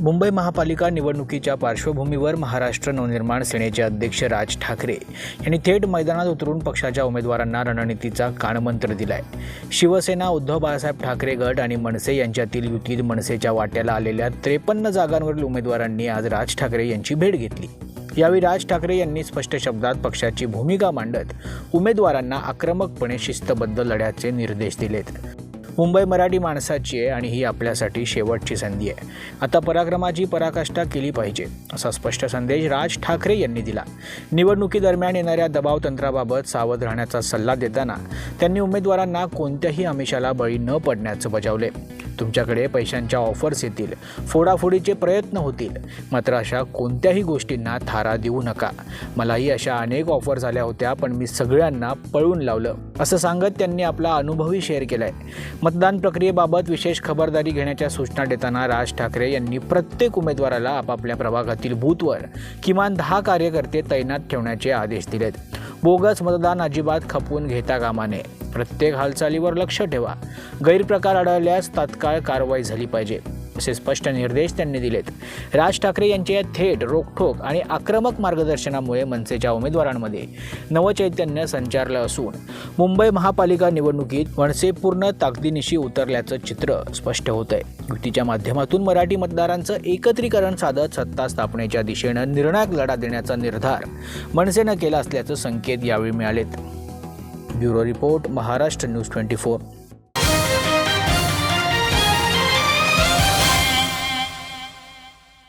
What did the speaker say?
मुंबई महापालिका निवडणुकीच्या पार्श्वभूमीवर महाराष्ट्र नवनिर्माण सेनेचे अध्यक्ष राज ठाकरे यांनी थेट मैदानात उतरून पक्षाच्या उमेदवारांना रणनीतीचा कानमंत्र दिलाय। शिवसेना, उद्धव बाळासाहेब ठाकरे गट आणि मनसे यांच्यातील युतीत मनसेच्या वाट्याला आलेल्या 53 जागांवरील उमेदवारांनी आज राज ठाकरे यांची भेट घेतली। यावेळी राज ठाकरे यांनी स्पष्ट शब्दात पक्षाची भूमिका मांडत उमेदवारांना आक्रमकपणे शिस्तबद्ध लढ्याचे निर्देश दिलेत। मुंबई मराठी माणसाची आहे आणि ही आपल्यासाठी शेवटची संधी आहे। आता पराक्रमाची पराकाष्ठा केली पाहिजे, असा स्पष्ट संदेश राज ठाकरे यांनी दिला। निवडणुकीदरम्यान येणाऱ्या दबाव तंत्राबाबत सावध राहण्याचा सल्ला देताना त्यांनी उमेदवारांना कोणत्याही आमिषाला बळी न पडण्याचं बजावले। तुमच्याकडे पैशांच्या ऑफर्स येतील, फोडाफोडीचे प्रयत्न होतील, मात्र अशा कोणत्याही गोष्टींना थारा देऊ नका। मलाही अशा अनेक ऑफर्स आल्या होत्या, पण मी सगळ्यांना पळून लावलं, असं सांगत त्यांनी आपला अनुभवही शेअर केलाय। मतदान प्रक्रियेबाबत विशेष खबरदारी घेण्याच्या सूचना देताना राज ठाकरे यांनी प्रत्येक उमेदवाराला आपापल्या प्रभागातील बूथवर किमान 10 कार्यकर्ते तैनात ठेवण्याचे आदेश दिलेत। बोगस मतदान अजिबात खपवून घेता कामा नये। प्रत्येक हालचालीवर लक्ष ठेवा। गैरप्रकार आढळल्यास तात्काळ कारवाई झाली पाहिजे, असे स्पष्ट निर्देश त्यांनी दिलेत। राज ठाकरे यांच्या थेट, रोखठोक आणि आक्रमक मार्गदर्शनामुळे मनसेच्या उमेदवारांमध्ये नवचैतन्य संचारलं असून मुंबई महापालिका निवडणुकीत मनसे पूर्ण ताकदीनिशी उतरल्याचं चित्र स्पष्ट होतंय। युतीच्या माध्यमातून मराठी मतदारांचं एकत्रीकरण साधत सत्ता स्थापनेच्या दिशेनं निर्णायक लढा देण्याचा निर्धार मनसेनं केला असल्याचं संकेत यावेळी मिळालेत। Bureau report, Maharashtra news 24।